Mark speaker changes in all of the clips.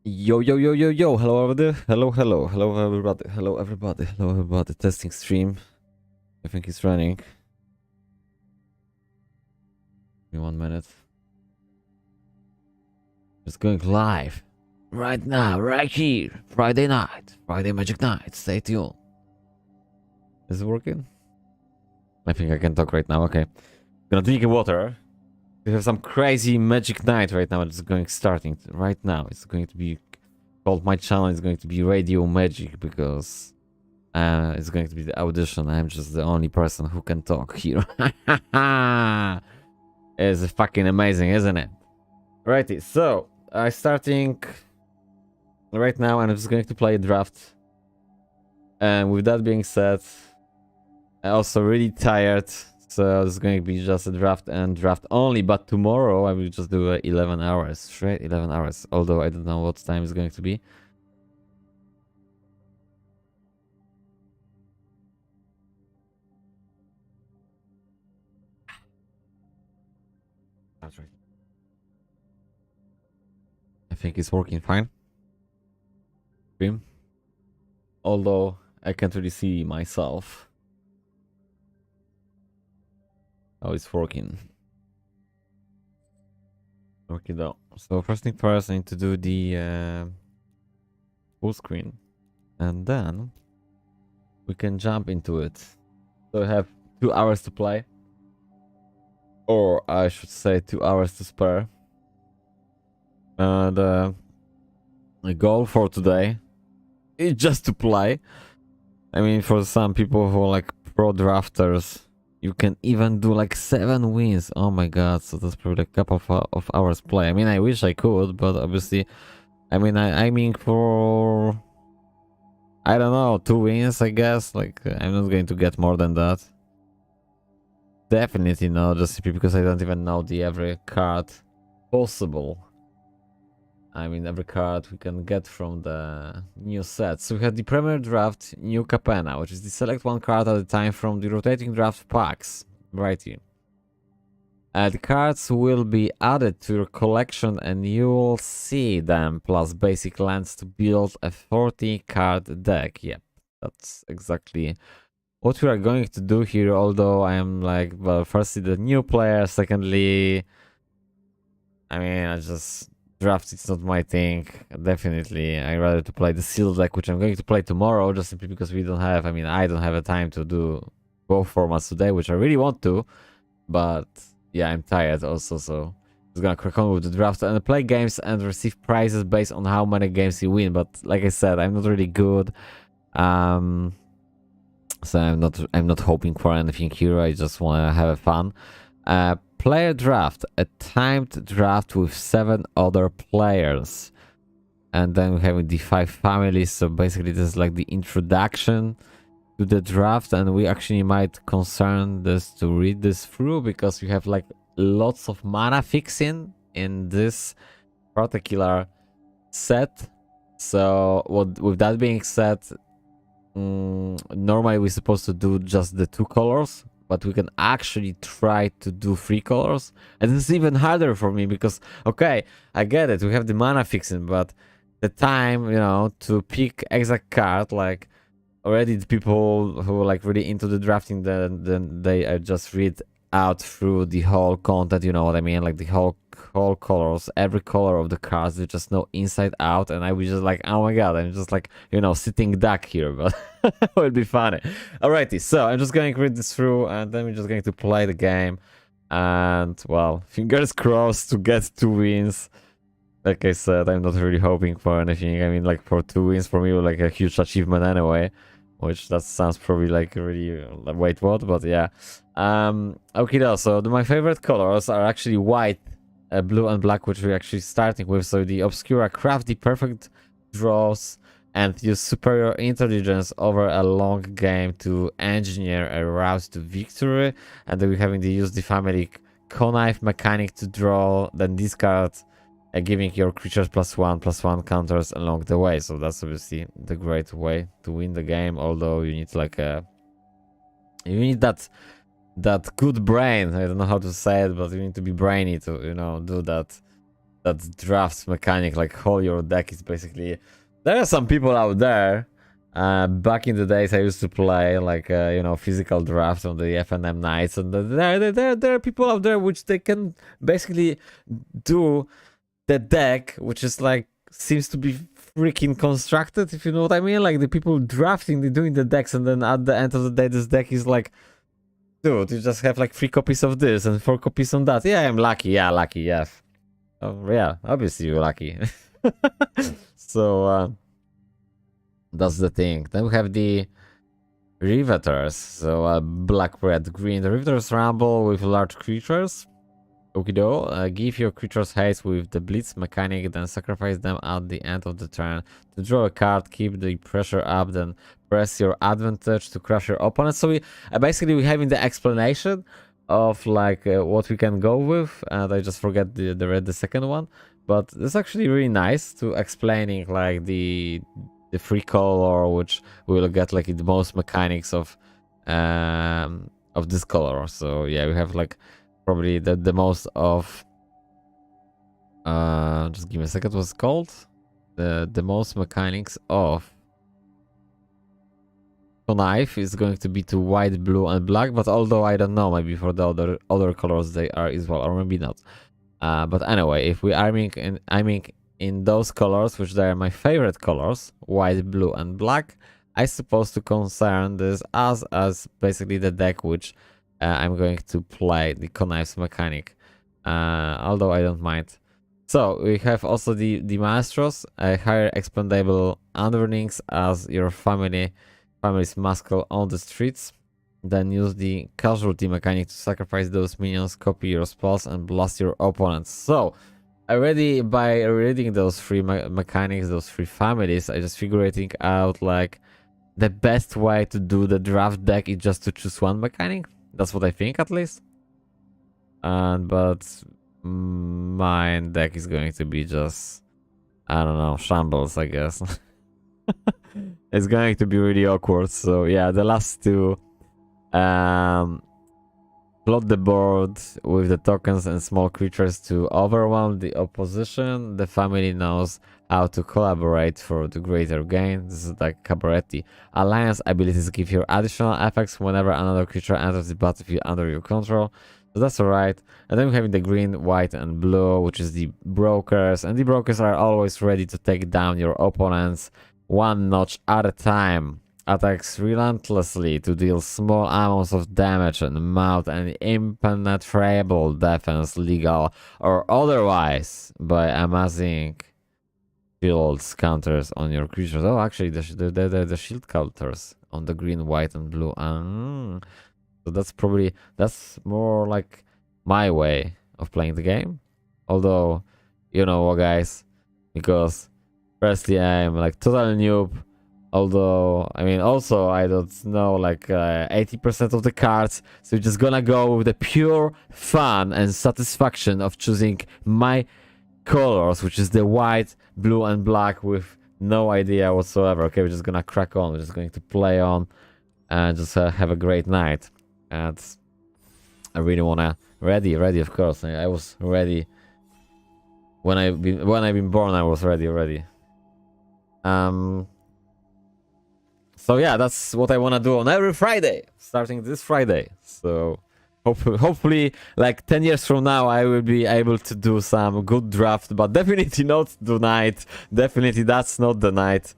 Speaker 1: Yo, yo, yo, yo, yo, hello everybody, hello everybody, hello everybody, testing stream, I think it's running. Give me 1 minute. It's going live, right now, right here, Friday night, Friday Magic Night, stay tuned. Is it working? I think I can talk right now, okay. Gonna drink water. We have some crazy Magic Night right now, it's starting right now, it's going to be called, my channel is going to be Radio Magic, because it's going to be the audition. I'm just the only person who can talk here. It's fucking amazing, isn't it? Righty, so I'm starting right now and I'm just going to play a draft. And with that being said, I'm also really tired. So it's going to be just a draft and draft only. But tomorrow I will just do 11 hours, straight 11 hours. Although I don't know what time it's going to be. That's right. I think it's working fine. Stream. Although I can't really see myself. Oh, it's working. Okay, though. So first thing first, I need to do the full screen, and then we can jump into it. So I have 2 hours to play, or I should say 2 hours to spare. And the goal for today is just to play. I mean, for some people who are like pro drafters, you can even do like 7 wins. Oh my god, so that's probably a couple of hours play. I mean, I wish I could, but obviously, I mean, I mean for, I don't know, 2 wins, I guess. Like, I'm not going to get more than that. Definitely not, just because I don't even know the every card possible. I mean, every card we can get from the new set. So we had the Premier Draft New Capenna, which is the select 1 card at a time from the rotating draft packs. Right here. The cards will be added to your collection and you will see them plus basic lands to build a 40 card deck. Yep, that's exactly what we are going to do here. Although I am like, well, firstly the new player, secondly, I mean, I just draft, it's not my thing. Definitely, I rather to play the sealed deck, which I'm going to play tomorrow, just simply because we don't have, I mean, I don't have a time to do both formats today, which I really want to, but yeah, I'm tired also, so just gonna crack on with the draft and play games and receive prizes based on how many games you win. But like I said, I'm not really good, so I'm not hoping for anything here. I just want to have fun. Player draft, a timed draft with 7 other players, and then we have the 5 families. So basically, this is like the introduction to the draft, and we actually might concern this to read this through because we have like lots of mana fixing in this particular set. So with that being said, normally we're supposed to do just the 2 colors, but we can actually try to do 3 colors, and it's even harder for me because, okay, I get it, we have the mana fixing, but the time, you know, to pick exact card, like already the people who are like really into the drafting, then they just read out through the whole content, you know what I mean, like the whole colors, every color of the cards, they just know inside out, and I was just like, oh my god, I'm just like, you know, sitting duck here, but it would be funny. Alrighty, so I'm just going to read this through, and then we're just going to play the game, and well, fingers crossed to get 2 wins. Like I said, I'm not really hoping for anything. I mean, like, for 2 wins for me, like a huge achievement anyway, which that sounds probably like really, wait, what? But yeah. Okay, though, so my favorite colors are actually white, blue and black, which we're actually starting with. So the Obscura craft the perfect draws and use superior intelligence over a long game to engineer a route to victory. And then we're having to use the family connive mechanic to draw, then discard, giving your creatures +1/+1 counters along the way. So that's obviously the great way to win the game. Although you need like you need that good brain. I don't know how to say it, but you need to be brainy to, you know, do that that drafts mechanic, like whole your deck is basically. There are some people out there. Back in the days, I used to play like you know, physical draft on the FNM nights, and there are people out there which they can basically do the deck, which is like seems to be freaking constructed, if you know what I mean. Like the people drafting, they're doing the decks, and then at the end of the day, this deck is like, dude, you just have like 3 copies of this and 4 copies on that. Yeah, I'm lucky. Yeah, lucky. Yeah. Oh, yeah. Obviously, you're lucky. So that's the thing. Then we have the Riveters. So black, red, green. The Riveters rumble with large creatures. Okido, give your creatures haste with the Blitz mechanic, then sacrifice them at the end of the turn to draw a card, keep the pressure up, then press your advantage to crush your opponent. So we basically we're having the explanation of like what we can go with, and I just forget the second one, but it's actually really nice to explaining like the free color, which will get like the most mechanics of this color. So yeah, we have like probably the most of just give me a second, what's it called? The most mechanics of knife is going to be to white, blue, and black, but although I don't know, maybe for the other colors they are as well, or maybe not. But anyway, if we are aiming in those colors, which they are my favorite colors, white, blue, and black, I suppose to concern this as basically the deck which I'm going to play the Knives mechanic, although I don't mind. So we have also the Maestros, hire expendable underlings as your family's muscle on the streets. Then use the casualty mechanic to sacrifice those minions, copy your spells, and blast your opponents. So already by reading those 3 mechanics, those 3 families, I just figuring out like the best way to do the draft deck is just to choose one mechanic. That's what I think, at least. But my deck is going to be just, I don't know, shambles, I guess. It's going to be really awkward. So yeah, the last 2 plot the board with the tokens and small creatures to overwhelm the opposition. The family knows how to collaborate for the greater gain. This is like Cabaretti. Alliance abilities give you additional effects whenever another creature enters the battlefield under your control. So that's alright. And then we have the green, white, and blue, which is the brokers. And the brokers are always ready to take down your opponents 1 notch at a time. Attacks relentlessly to deal small amounts of damage and mount an impenetrable defense, legal or otherwise, by amassing shields counters on your creatures. Oh, actually, the shield counters on the green, white, and blue. So that's more like my way of playing the game. Although, you know what, guys, because firstly I'm like total noob. Although, I mean, also, I don't know, like 80% of the cards. So we're just gonna go with the pure fun and satisfaction of choosing my colors, which is the white, blue, and black with no idea whatsoever. Okay, we're just gonna crack on. We're just going to play on and just have a great night. And I really wanna... Ready, of course. I was ready. When I've been born, I was ready. So yeah, that's what I want to do on every Friday, starting this Friday. So hopefully, like 10 years from now, I will be able to do some good draft, but definitely not tonight. Definitely that's not the night.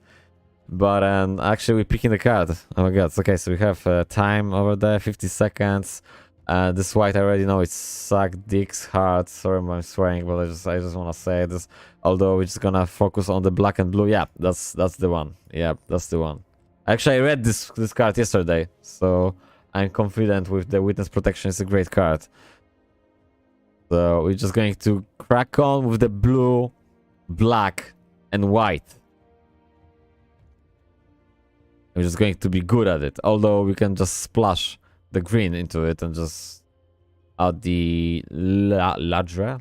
Speaker 1: But actually, we're picking the card. Oh my god. Okay, so we have time over there, 50 seconds. This white, I already know it's suck dicks hard. Sorry, I'm swearing, but I just want to say this. Although we're just gonna focus on the black and blue. Yeah, that's the one. Yeah, that's the one. Actually, I read this card yesterday, so I'm confident with the Witness Protection. It's a great card. So we're just going to crack on with the blue, black, and white. We're just going to be good at it. Although we can just splash the green into it and just add the Lagrella,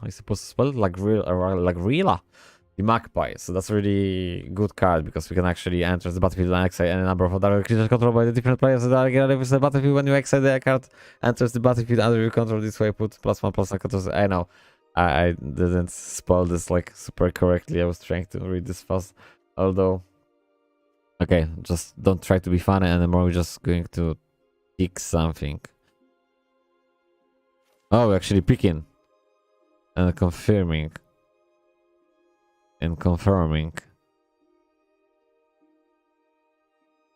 Speaker 1: I suppose to spell it, Lagrilla. The Magpie. So that's a really good card because we can actually enter the battlefield and exile any number of other creatures controlled by the different players that are together with the battlefield. When you exile the card enters the battlefield under your control, this way put +1/+1 counters. I know. I didn't spell this like super correctly. I was trying to read this fast. Although, okay, just don't try to be funny anymore. We're just going to pick something. Oh, we're actually picking and confirming and confirming.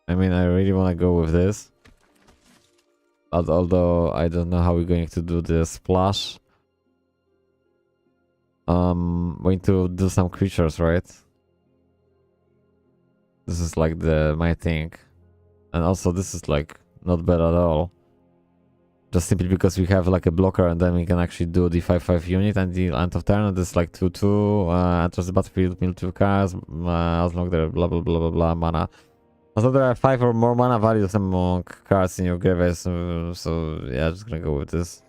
Speaker 1: I mean, I really want to go with this. But although I don't know how we're going to do the splash. Going to do some creatures, right? This is like my thing. And also this is like not bad at all. Just simply because we have like a blocker and then we can actually do the 5/5 unit and the end of turn. This is like 2/2. Enters the battlefield, mill 2 cards. As long as there blah blah blah blah blah mana. Also there are 5 or more mana values among cards in your graveyard. So yeah, just gonna go with this.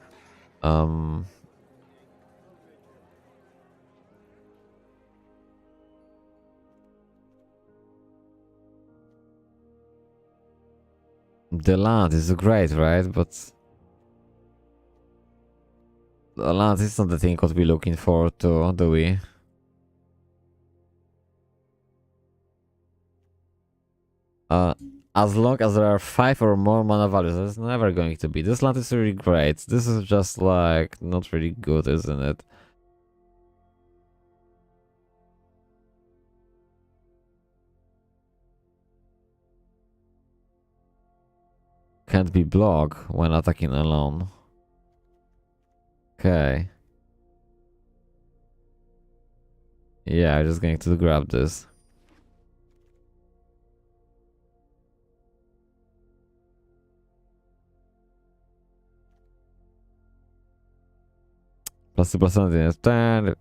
Speaker 1: The land is great, right? But the land is not the thing what we're looking for too, do we? As long as there are 5 or more mana values, there's never going to be. This land is really great. This is just like not really good, isn't it? Can't be blocked when attacking alone. Okay. Yeah, I'm just going to grab this. +2% in its turn.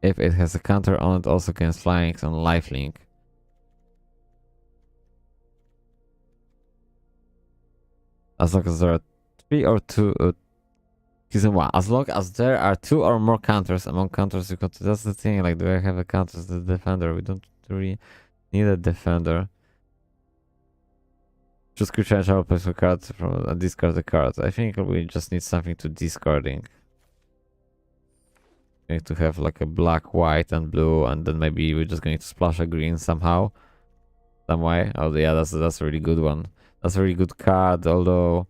Speaker 1: If it has a counter on it, also gains flying and lifelink. As long as there are 3 or 2 season 1. As long as there are 2 or more counters among counters you control. That's the thing, like do I have a counter as the defender? We don't really need a defender. Just creature and place a card from and discard the card. I think we just need something to discarding. Going to have like a black, white, and blue, and then maybe we're just going to splash a green somehow. Some way. Oh yeah, that's a really good one. That's a really good card, although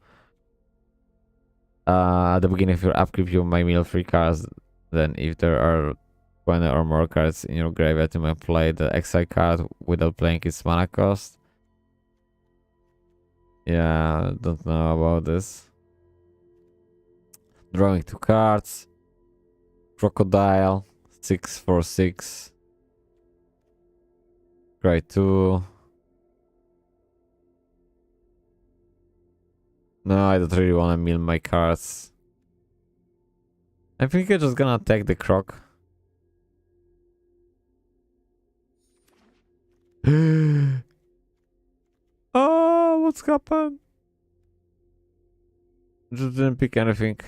Speaker 1: at the beginning of your upkeep you may mill 3 cards. Then if there are 20 or more cards in your graveyard, you may play the exile card without playing its mana cost. Yeah, don't know about this. Drawing 2 cards. Crocodile, 6/6. Great 2. No, I don't really want to mill my cards. I think I'm just gonna take the croc. Oh, what's happened? Just didn't pick anything.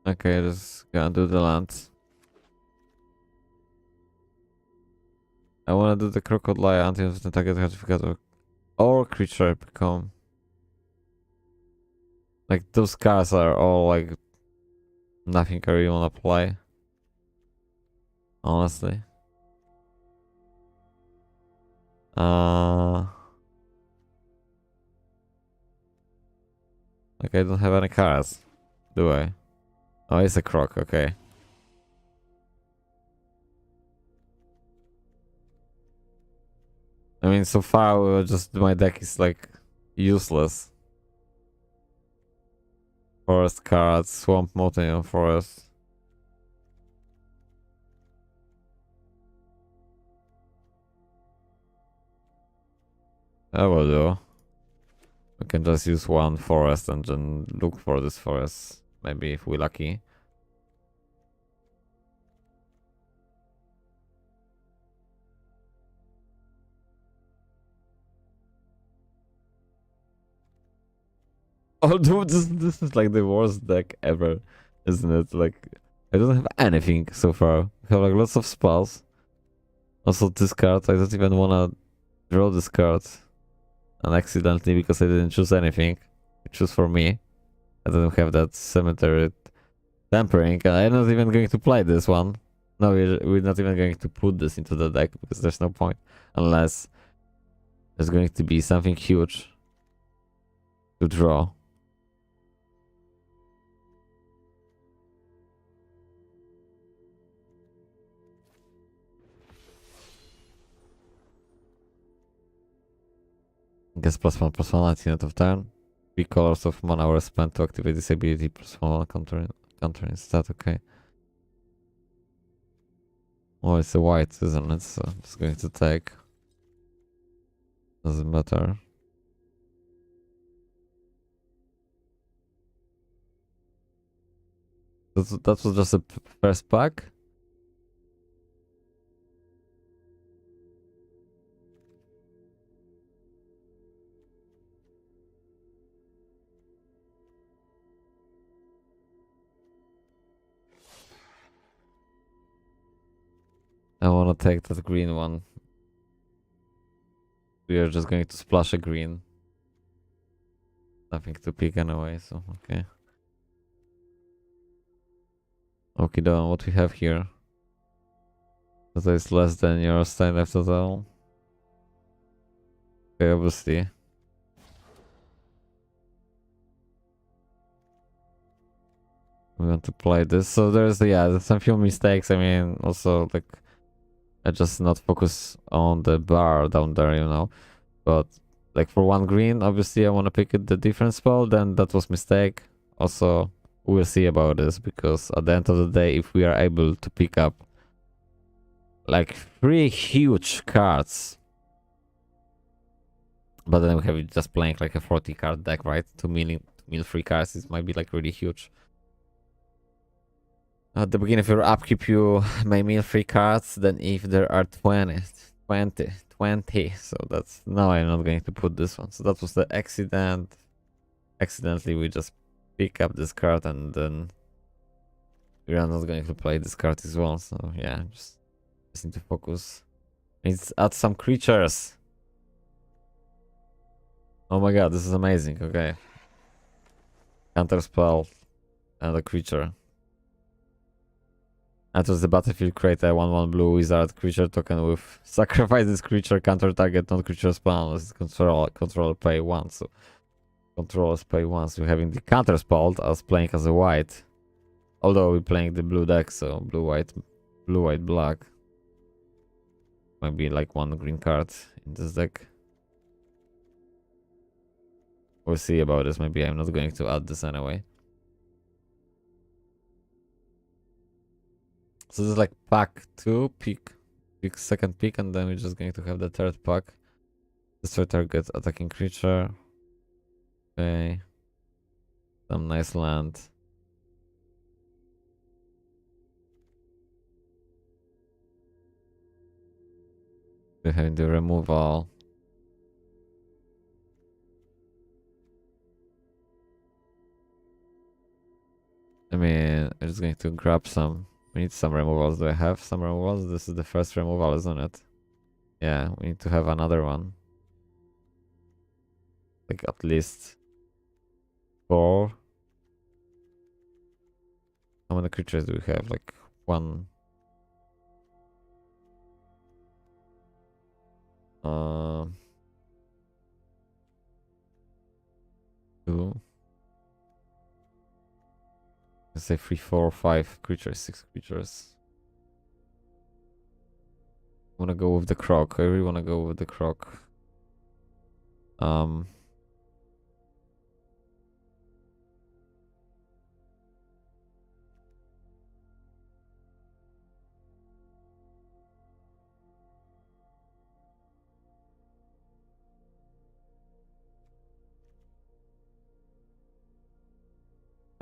Speaker 1: Okay, just gonna do the lands. I wanna do the crocodile until the target certificate or creature become. Like those cards are all like nothing I really wanna play. Honestly. Like I don't have any cards, do I? Oh, it's a croc, okay. I mean, so far, just my deck is like useless. Forest cards, Swamp Mountain and Forest. That will do. We can just use 1 forest and then look for this forest. Maybe if we're lucky. Although this is like the worst deck ever, isn't it? Like, I don't have anything so far. I have like lots of spells. Also, this card, I don't even wanna draw this card. And accidentally, because I didn't choose anything. It chose for me. I don't have that cemetery tampering. And I'm not even going to play this one. No, we're not even going to put this into the deck because there's no point. Unless there's going to be something huge to draw. Guess +1/+1 at the end of turn. 3 colors of mana were spent to activate this ability. +1 counter instead. Okay. Oh, it's a white, isn't it? So I'm just going to take. Doesn't matter. That was just a first pack. I want to take that green one. We are just going to splash a green. Nothing to pick anyway, so okay. Okay, then what we have here? That is less than your style left total. Okay, obviously. We want to play this. So there's some few mistakes. I mean, also like I just not focus on the bar down there, you know. But like for one green, obviously I want to pick it the different spell. Then that was mistake. Also, we'll see about this because at the end of the day, if we are able to pick up like 3 huge cards, but then we have just playing like a 40 card deck, right? 2 mill 3 cards, it might be like really huge. At the beginning of your upkeep, you may mill 3 cards, then if there are 20. So that's, now I'm not going to put this one. So that was the accident. Accidentally, we just pick up this card and then we are not going to play this card as well. So yeah, just need to focus. Let's add some creatures. Oh my god, this is amazing. Okay. Counter spell and a creature. Enters the battlefield, create a 1/1 blue wizard creature token with sacrifice this creature, counter target non-creature spell unless controller pay 1. So controllers pay 1. So we're having the counter spell as playing as a white. Although we're playing the blue deck, so blue white black. Might be like 1 green card in this deck. We'll see about this. Maybe I'm not going to add this anyway. So this is like pack 2, pick second pick, and then we're just going to have the third pack. Destroy target attacking creature. Okay. Some nice land. We're having the removal. I mean, I'm just going to grab some. We need some removals. Do I have some removals? This is the first removal, isn't it? Yeah, we need to have another one. Like at least 4. How many creatures do we have? Like 1. 2. Let's say 3, 4, 5 creatures, 6 creatures. I wanna go with the croc. I really wanna go with the croc.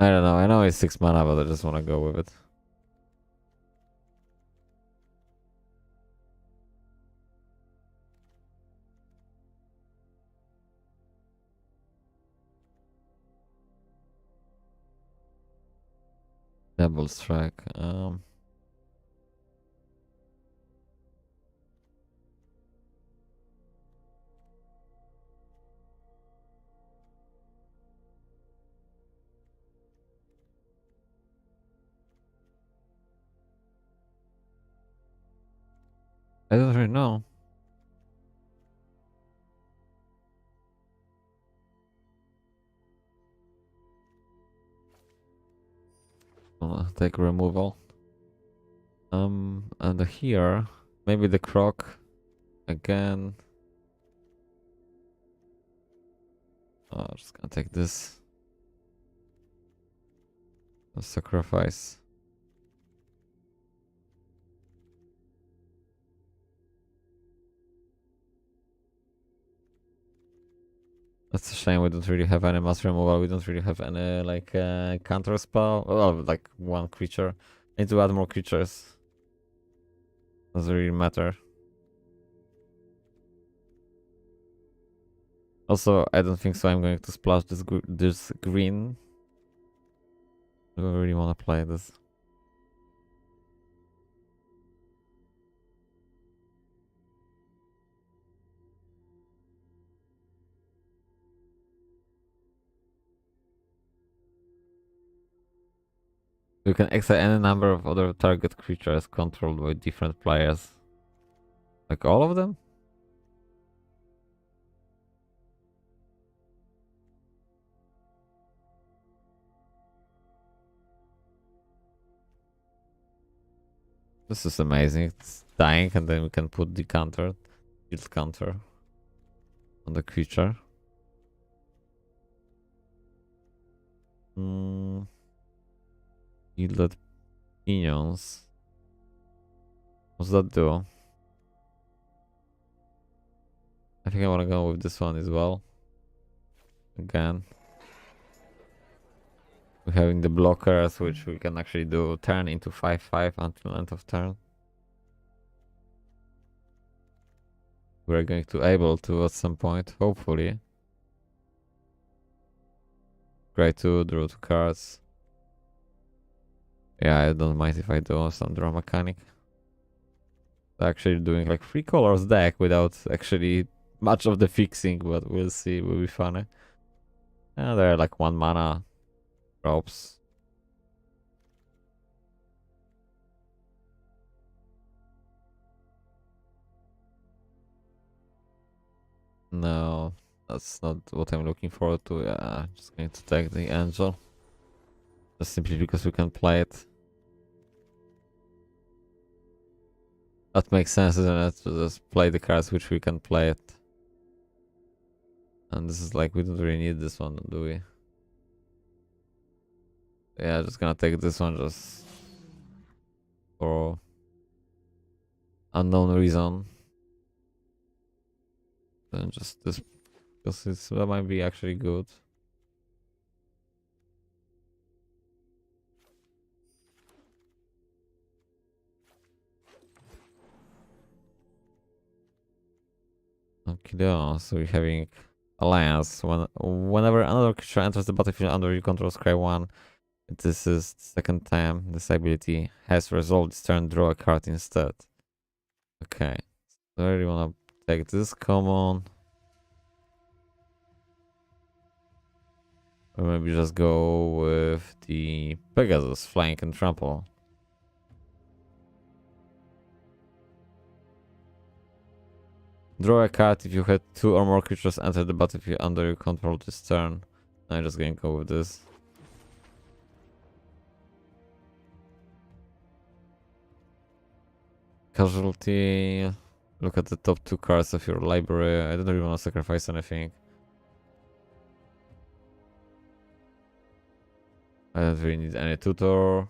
Speaker 1: I don't know. I know it's 6 mana, but I just wanna go with it. Double strike. I don't really know. Take removal. And here, maybe the croc again. Oh, I'm just gonna take this. A sacrifice. That's a shame we don't really have any mass removal. We don't really have any like counter spell. Well, like one creature. Need to add more creatures. Doesn't really matter. Also, I don't think so. I'm going to splash this green. I don't really want to play this. You can exile any number of other target creatures controlled by different players. Like all of them? This is amazing. It's dying and then we can put the counter, shield counter on the creature. Yielded minions. What's that do? I think I want to go with this one as well. Again. We're having the blockers, which we can actually do turn into 5/5 until end of turn. We're going to able to at some point, hopefully. Great to draw 2 cards. Yeah, I don't mind if I do some draw mechanic. Actually doing like 3 colors deck without actually much of the fixing, but we'll see, will be funny. And they're like 1 mana ropes. No, that's not what I'm looking forward to. Yeah, just going to take the angel. Just simply because we can play it. That makes sense, isn't it? To just play the cards which we can play it. And this is like, we don't really need this one, do we? Yeah, just gonna take this one just for unknown reason. Then just this, because that might be actually good. Okay, so we're having alliance. Whenever another creature enters the battlefield under your control, scry 1. This is the second time this ability has resolved this turn. Draw a card instead. Okay, so I really wanna take this common. Or maybe just go with the Pegasus, flank and trample. Draw a card if you had 2 or more creatures enter the battlefield under your control this turn. I'm just gonna go with this. Casualty. Look at the top 2 cards of your library. I don't really want to sacrifice anything. I don't really need any tutor.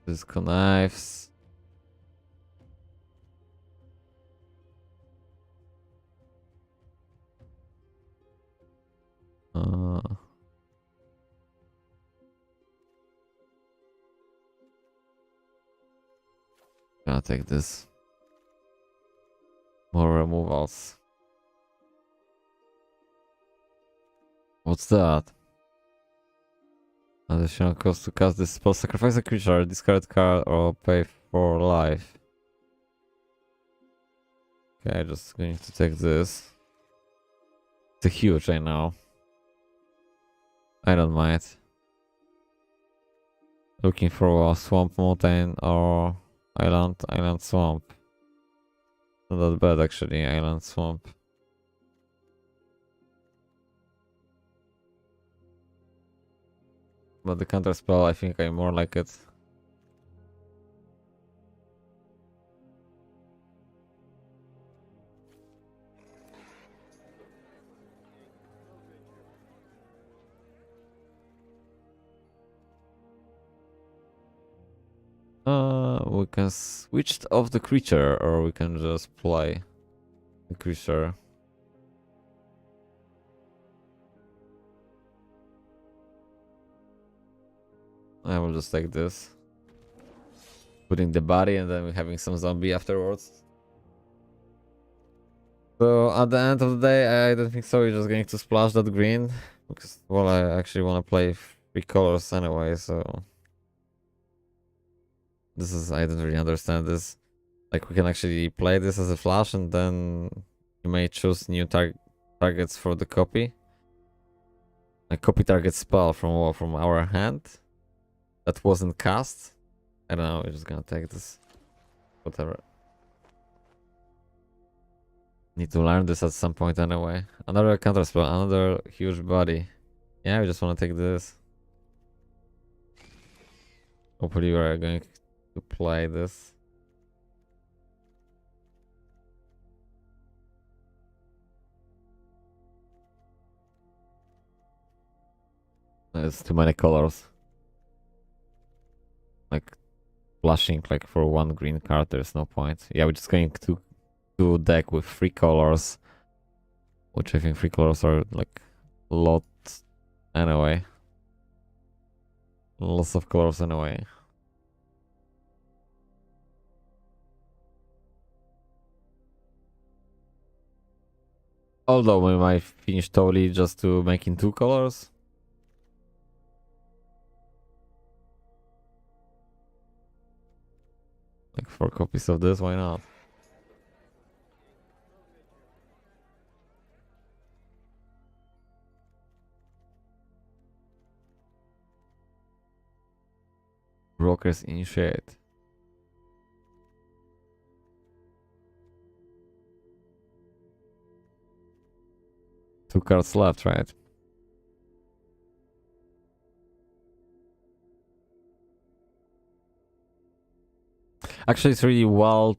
Speaker 1: This connives. Gonna take this. More removals. What's that? Additional cost to cast this spell. Sacrifice a creature, discard card, or pay for life. Okay, just going to take this. It's a huge, I know. I don't mind. Looking for a swamp mountain or island swamp. Not that bad actually, island swamp. But the counter spell, I think I more like it. We can switch off the creature, or we can just play the creature. I will just take this. Putting the body and then having some zombie afterwards. So at the end of the day, I don't think so. You're just going to splash that green. Because, well, I actually want to play 3 colors anyway, so... This is... I don't really understand this. Like, we can actually play this as a flash and then you may choose new targets for the copy. A copy target spell from our hand that wasn't cast. I don't know, we're just gonna take this. Whatever. Need to learn this at some point anyway. Another counter spell, another huge body. Yeah, we just want to take this. Hopefully we are going to play this. There's too many colors. Like flashing like for 1 green card, there's no point. Yeah, we're just going to do deck with 3 colors. Which I think 3 colors are like a lot anyway. Lots of colors anyway. Although we might finish totally just to making 2 colors. Like 4 copies of this, why not? Brokers initiate. Two cards left, right? Actually, it's really well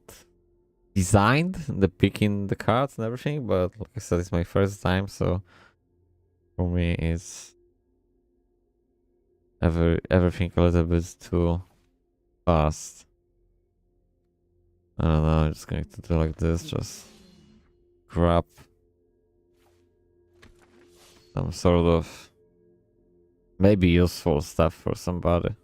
Speaker 1: designed, the picking the cards and everything, but like I said, it's my first time, so for me it's everything a little bit too fast. I don't know, I'm just going to do like this, just grab some sort of maybe useful stuff for somebody.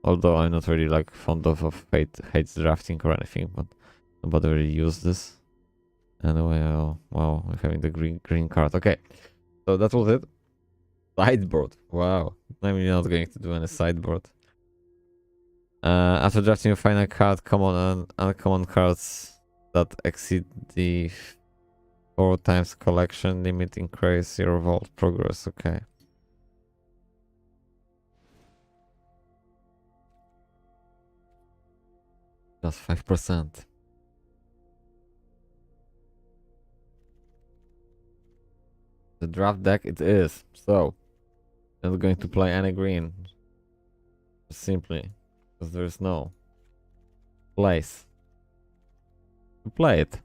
Speaker 1: Although I'm not really like fond of hate drafting or anything, but nobody really use this. Anyway, oh, wow, we're having the green card. Okay, so that was it. Sideboard. Wow, I'm not going to do any sideboard. After drafting your final card, common and uncommon cards that exceed the 4 times collection limit increase your vault progress. Okay. Just 5%. The draft deck it is. So, I'm not going to play any green. Simply because there's no place to play it.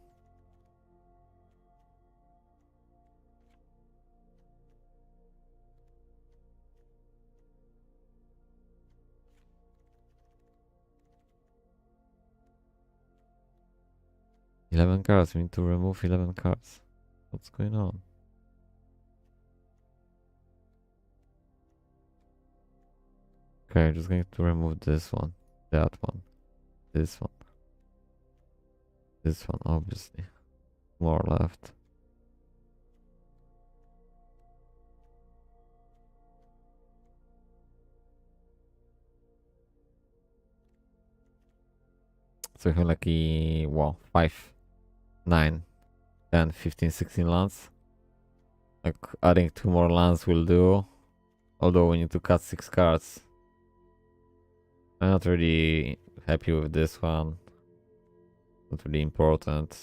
Speaker 1: $11 cards. We need to remove 11 cards. What's going on? Okay, I'm just going to remove this one, that one, this one, obviously. More left. So we have like well, 5, 9, 10, 15, 16 lands. Like adding 2 more lands will do. Although we need to cut 6 cards. I'm not really happy with this one. Not really important.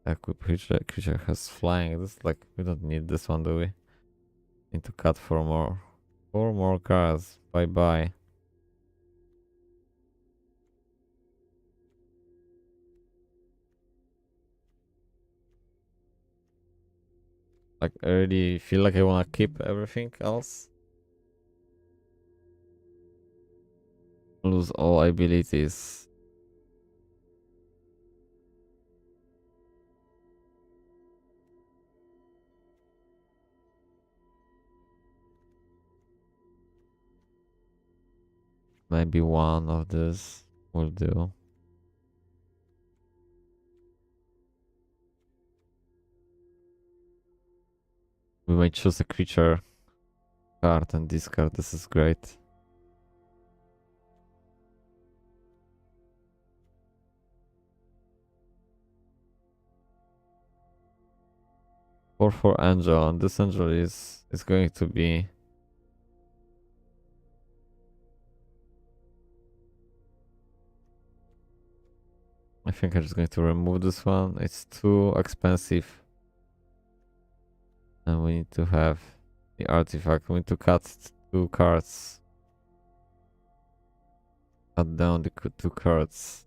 Speaker 1: Equip creature has flying. This like we don't need this one, do we? Need to cut 4 more. 4 more cards. Bye bye. Like I already feel like I wanna keep everything else. Lose all abilities. Maybe one of this will do. We might choose a creature card and discard. This is great. For Angel, and this Angel is going to be I think I'm just going to remove this one. It's too expensive. And we need to have the artifact. We need to cut 2 cards. Cut down the 2 cards.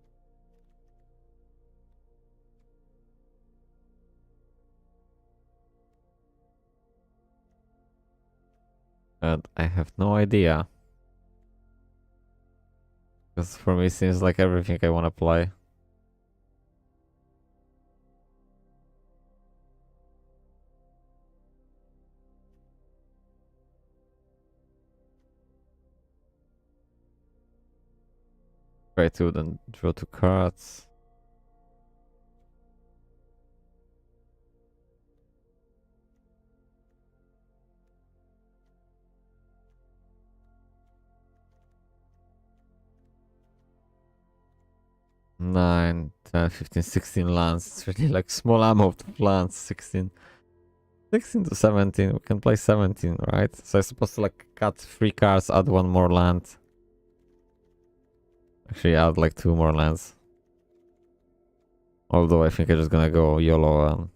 Speaker 1: And I have no idea. Because for me it seems like everything I want to play. Try to then draw 2 cards. Nine, 10, 15, 16 lands. It's really like small amount of lands. 16 to 17. We can play 17, right? So I'm supposed to like cut 3 cards, add 1 more land. Actually, add like 2 more lands. Although I think I'm just gonna go YOLO and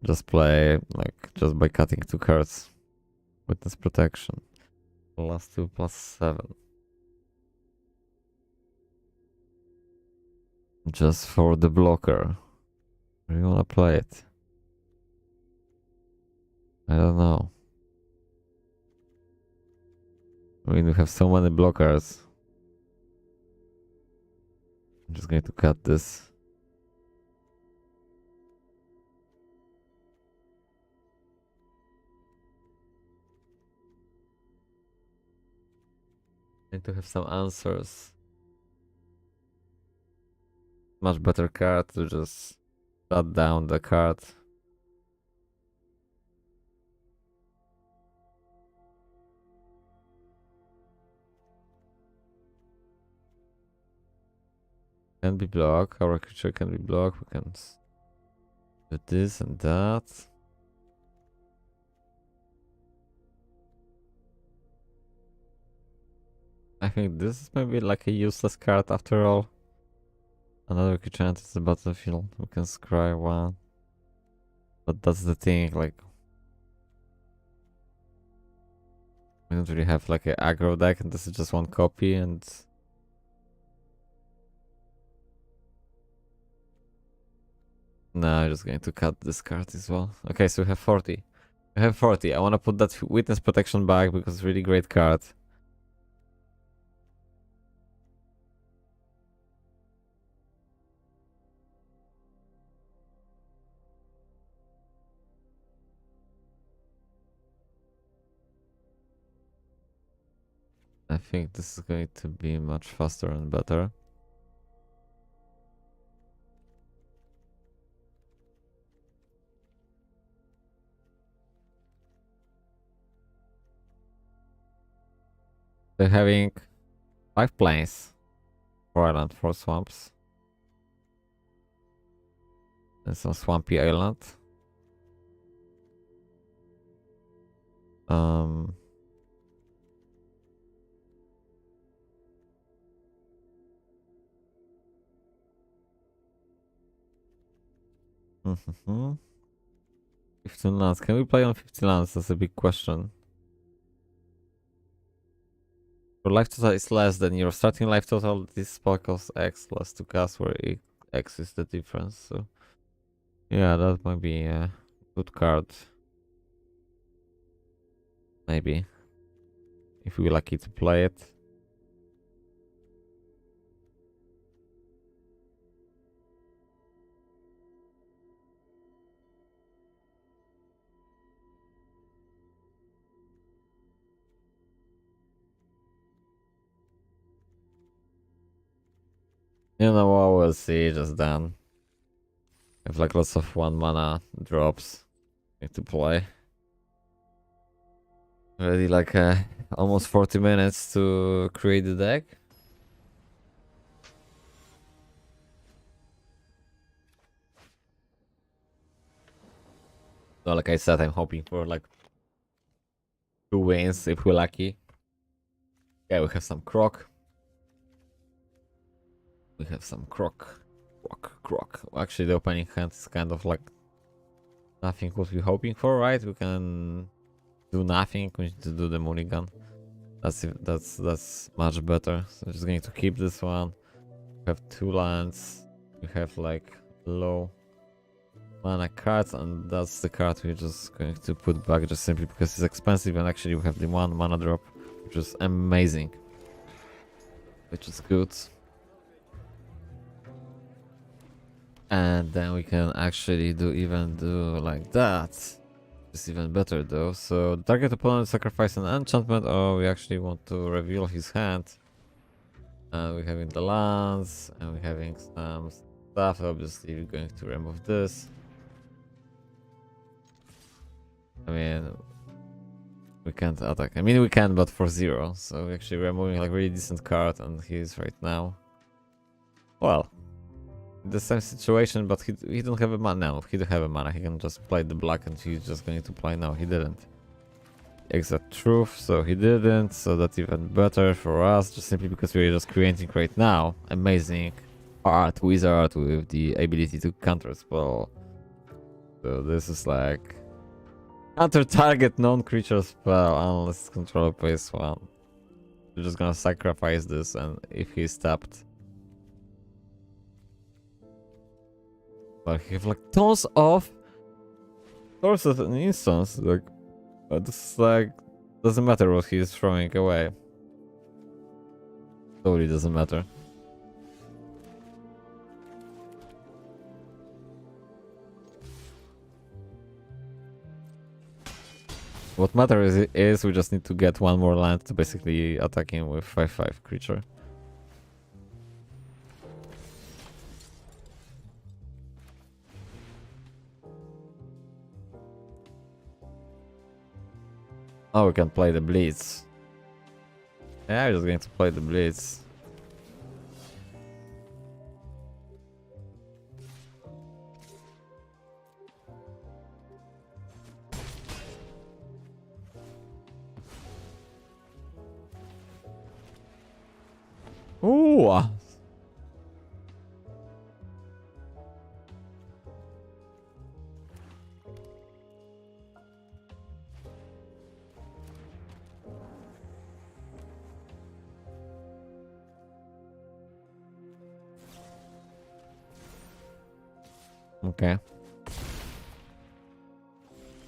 Speaker 1: just play like just by cutting 2 cards. Witness protection. +2, +7. Just for the blocker. Do you wanna play it? I don't know. I mean, we have so many blockers. I'm just going to cut this. Need to have some answers. Much better card to just shut down the card. Can be blocked. Our creature can be blocked. We can do this and that. I think this is maybe like a useless card after all. Another creature enters the battlefield. We can scry 1. But that's the thing, like we don't really have like an aggro deck, and this is just 1 copy, and no, I'm just going to cut this card as well. Okay, so we have 40. We have 40. I want to put that witness protection back because it's a really great card. I think this is going to be much faster and better. They're having 5 planes. 4 island, 4 swamps. And some swampy island. Mm-hmm. 15 lands. Can we play on 15 lands? That's a big question. Your life total is less than your starting life total. This spell costs X less to cast, where X is the difference. So, yeah, that might be a good card. Maybe. If we're lucky to play it. You know what, we'll see, just then. I have like lots of 1 mana drops to play. Already like almost 40 minutes to create the deck. So like I said, I'm hoping for like 2 wins if we're lucky. Yeah, we have some croc. We have some croc. Croc. Actually, the opening hand is kind of like nothing what we're hoping for, right? We can do nothing. We need to do the mulligan. That's much better. So I'm just going to keep this one. We have 2 lands. We have like low mana cards, and that's the card we're just going to put back just simply because it's expensive, and actually we have the 1 mana drop, which is amazing. Which is good. And then we can actually do like that. It's even better though. So target opponent sacrifice an enchantment, or we actually want to reveal his hand. And we're having the lands, and we're having some stuff. Obviously we're going to remove this. I mean, we can't attack. I mean, we can, but for 0. So we're actually removing like really decent card, and he's right now. Well, the same situation, but he don't have a mana. No, he don't have a mana. He can just play the black, and he's just going to play now. He didn't. Exact truth, so he didn't. So that's even better for us, just simply because we're just creating right now amazing art wizard with the ability to counter spell. So this is like counter target non-creature spell unless controller plays 1. We're just gonna sacrifice this, and if he's tapped. But he have like tons of sources and instance. Like this is like doesn't matter what he's throwing away. Totally doesn't matter. What matters is we just need to get 1 more land to basically attack him with 5/5 creature. Oh, we can play the Blitz. Yeah, I'm just going to play the Blitz. Ooh! Okay.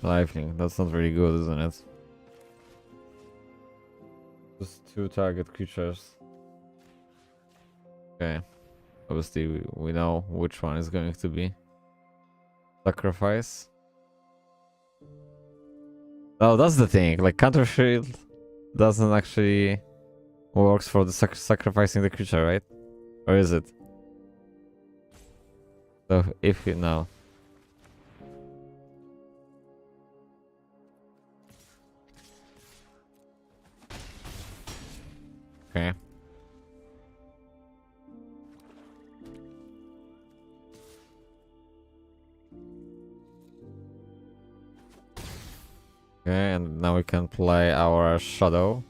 Speaker 1: Lifelink, that's not very good, isn't it? Just 2 target creatures. Okay. Obviously, we know which one is going to be. Sacrifice. Oh, that's the thing. Like, counter shield doesn't actually works for the sacrificing the creature, right? Or is it? So, if you know. Okay. Okay, and now we can play our shadow.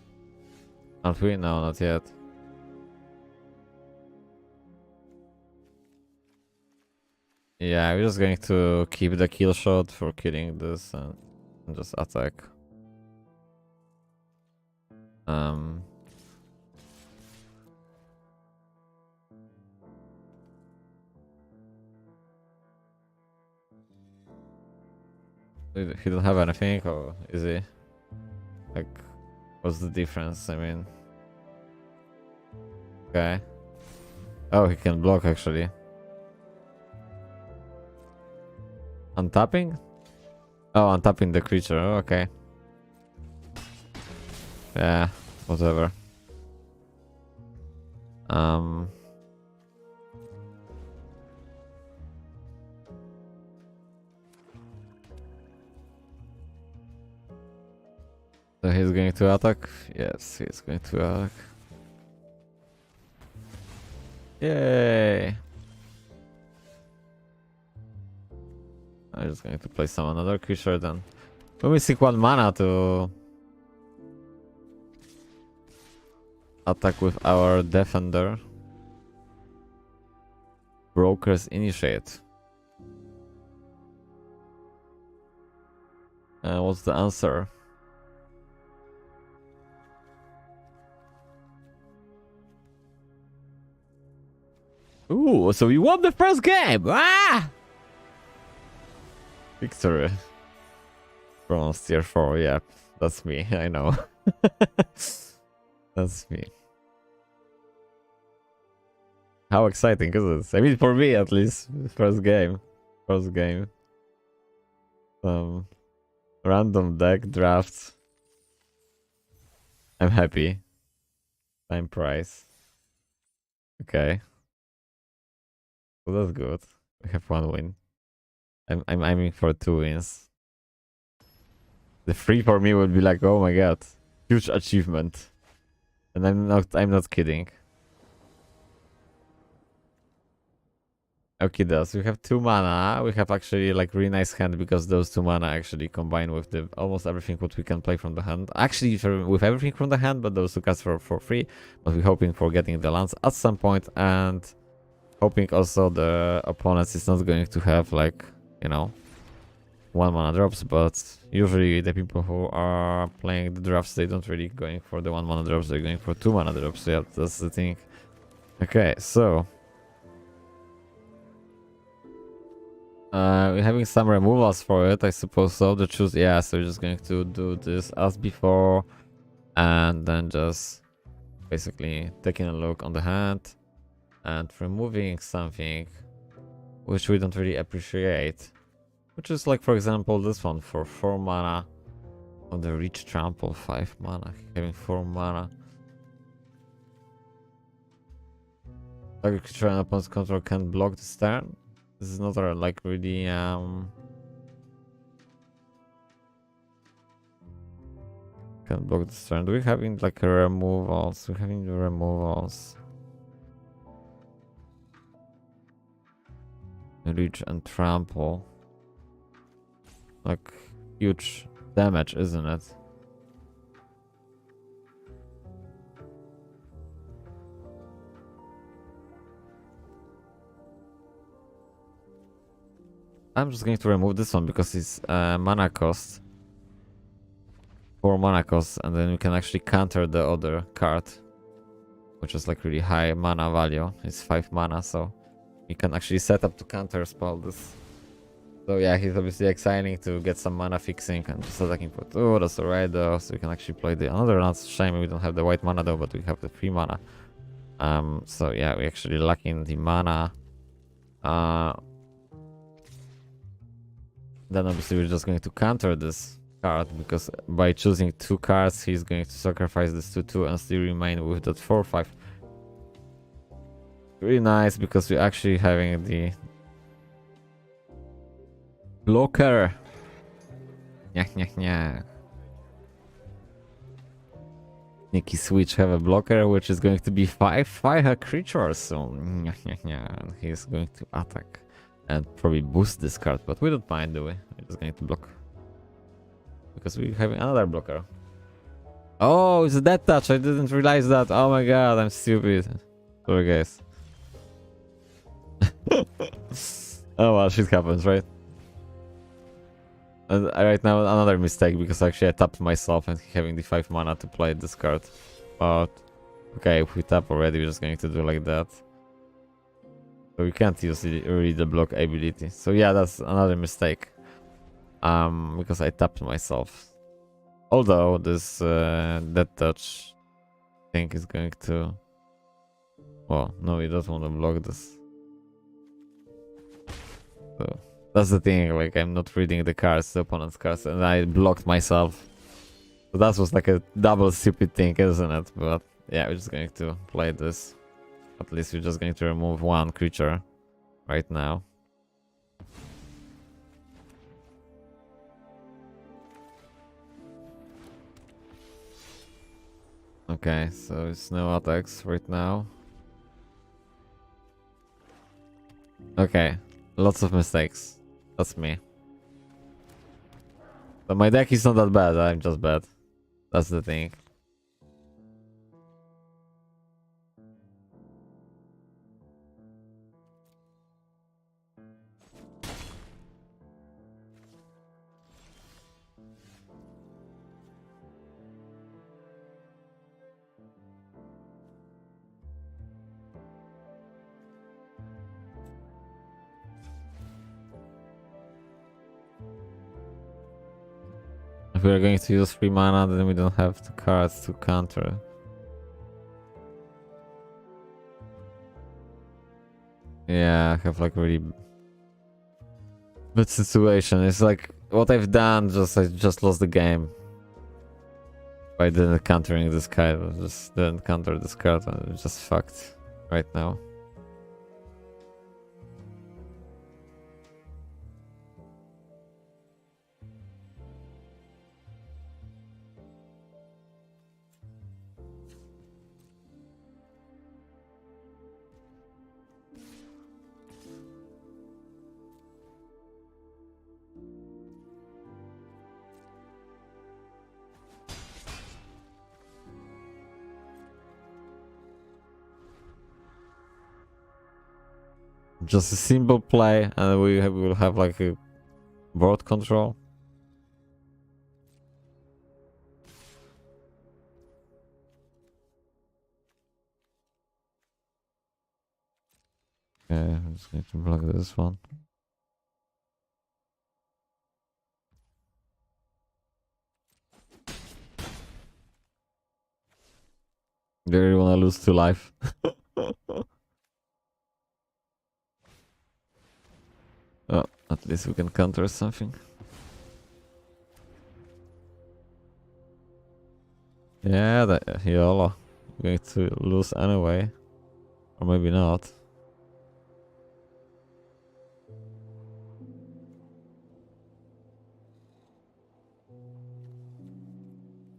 Speaker 1: Aren't we? No, not yet. Yeah, we're just going to keep the kill shot for killing this and just attack. He don't have anything, or is he? Like, what's the difference? I mean, okay. Oh, he can block actually. Untapping? Oh, untapping the creature. Oh, okay. Yeah, whatever. So he's going to attack? Yes, he's going to attack. Yay! I'm just going to play some another creature then. We're missing 1 mana to attack with our defender. Brokers initiate. What's the answer? Ooh, so we won the first game! Ah! Victory. Bronze tier 4, yeah. That's me, I know. That's me. How exciting is this? I mean, for me at least. First game. First game. Random deck draft. I'm happy. Time price. Okay. So that's good. We have 1 win. I'm aiming for 2 wins. The 3 for me would be like, oh my god, huge achievement. And I'm not kidding. Okay, does we have 2 mana. We have actually like really nice hand because those 2 mana actually combine with the almost everything what we can play from the hand. Actually, with everything from the hand, but those 2 cards for free. But we're hoping for getting the lands at some point, and hoping also the opponent is not going to have like, you know, 1 mana drops, but usually the people who are playing the drafts, they don't really going for the 1 mana drops, they're going for 2 mana drops. Yeah, that's the thing. Okay, so we're having some removals for it, I suppose so. The choose, yeah, so we're just going to do this as before, and then just basically taking a look on the hand and removing something which we don't really appreciate, which is like, for example, this one for 4 mana on the reach trample, 5 mana, having 4 mana. Target creature and opponent's control can block this turn. This is not like really can block this turn. Do we having like removals? We're having the removals. Reach and trample. Like huge damage, isn't it? I'm just going to remove this one because it's mana cost. 4 mana cost, and then we can actually counter the other card, which is like really high mana value. It's 5 mana, so you can actually set up to counter spell this. So yeah, he's obviously exciting to get some mana fixing and just attacking for 2. That's alright though, so we can actually play the another one. It's a shame we don't have the white mana though, but we have the 3 mana. So yeah, we actually lacking the mana. Then obviously we're just going to counter this card, because by choosing 2 cards he's going to sacrifice this 2/2 and still remain with that 4/5. Really nice, because we're actually having the blocker. Yeah. Sneaky Switch have a blocker which is going to be 5/5 creatures, so and he's going to attack and probably boost this card, but we don't mind, do we? We're just going to block. because we're having another blocker. Oh, it's a dead touch. I didn't realize that. Oh my god, I'm stupid. Sorry, guys. Oh well, shit happens, right? And right now, another mistake because actually I tapped myself and having the 5 mana to play this card. But okay, if we tap already, we're just going to do like that. So we can't use really the block ability. So yeah, that's another mistake. Because I tapped myself. Although this dead touch thing is going to. Well, no, we don't want to block this. So that's the thing. Like I'm not reading the cards, the opponent's cards, and I blocked myself. So that was like a double stupid thing, isn't it? But yeah, we're just going to play this. At least we're just going to remove one creature right now. Okay, so it's no attacks right now. Okay, lots of mistakes. That's me. But my deck is not that bad, I'm just bad. That's the thing. If we're going to use 3 mana, then we don't have the cards to counter. Yeah, I have like really bad situation. It's like what I've done, I just lost the game. By didn't countering this card, I just didn't counter this card and it's just fucked right now. Just a simple play and we'll have like a board control. Okay, I'm just going to block this one. Do you really want to lose 2 life? Oh, at least we can counter something. Yeah, that YOLO. We're going to lose anyway. Or maybe not.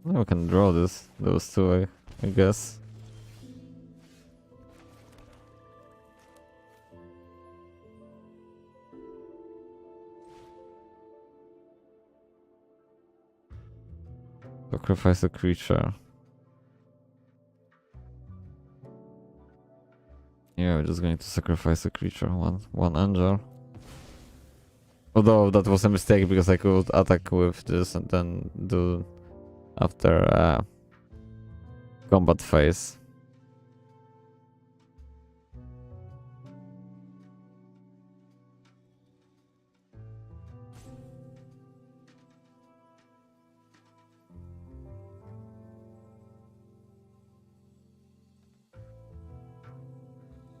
Speaker 1: Well, we can draw those 2, I guess. Sacrifice a creature. Yeah, we're just going to sacrifice a creature, one angel. Although that was a mistake because I could attack with this and then do after combat phase.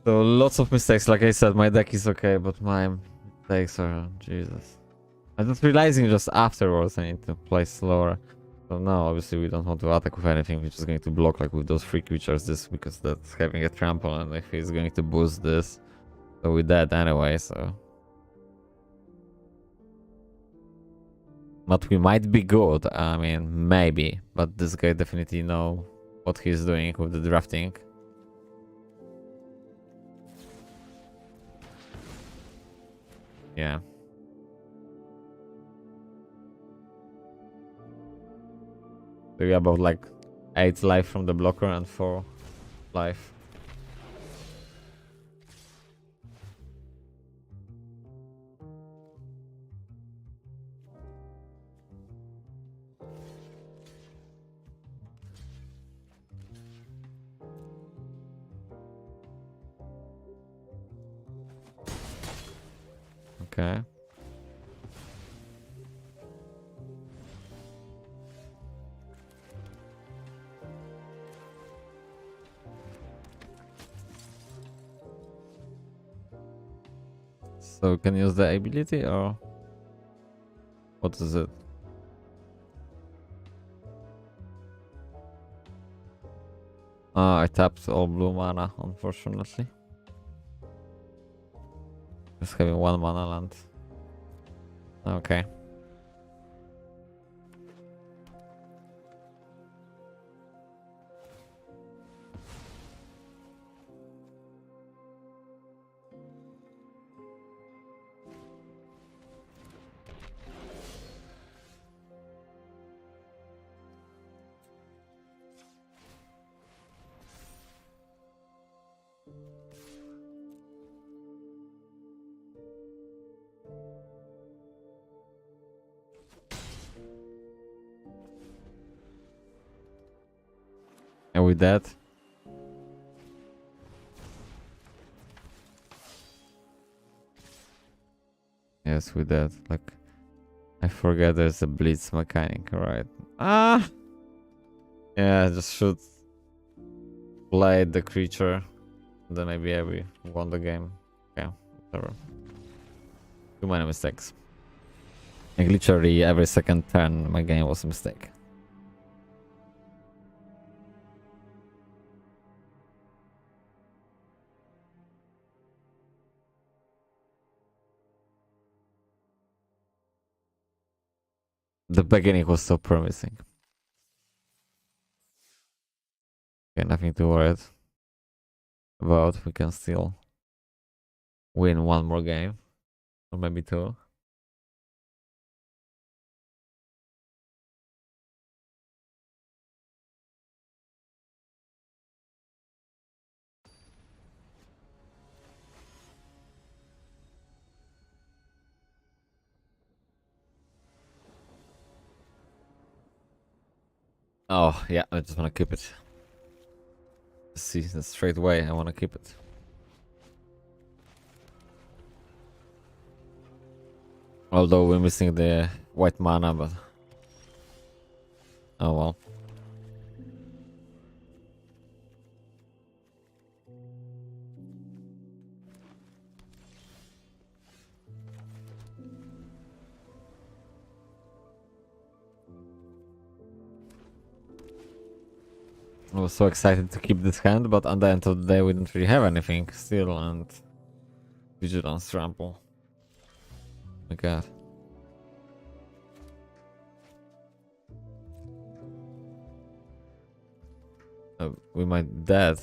Speaker 1: So lots of mistakes. Like I said, my deck is okay, but my mistakes are Jesus. I'm just realizing just afterwards I need to play slower. So now obviously we don't want to attack with anything. We're just going to block like with those 3 creatures. This because that's having a trample, and if he's going to boost this, so we're dead anyway. So, but we might be good. I mean, maybe. But this guy definitely know what he's doing with the drafting. Yeah. So you about like 8 life from the blocker and 4 life. Okay. So can you use the ability or what is it? I tapped all blue mana, unfortunately. Just having 1 mana land. Okay. And with that, yes, with that, like I forget there's a blitz mechanic, right? Ah, yeah, just should play the creature, then maybe I will won the game. Okay, whatever. Too many mistakes. Like literally every second turn, my game was a mistake. The beginning was so promising. Okay, nothing to worry about. We can still win 1 more game, or maybe 2. Oh yeah, I just want to keep it. See, straight away, I want to keep it. Although we're missing the white mana, but oh well. I was so excited to keep this hand, but at the end of the day, we didn't really have anything still, and Vigilance Trample. My god. We might dead.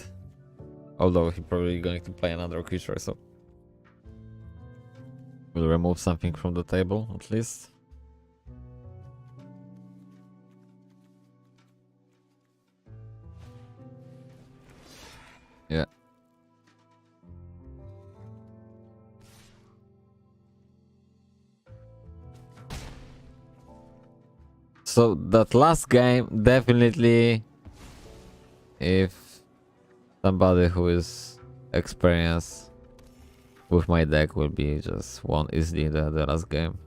Speaker 1: Although he's probably going to play another creature, so we'll remove something from the table at least. Yeah. So that last game, definitely, if somebody who is experienced with my deck will be just won easily the last game.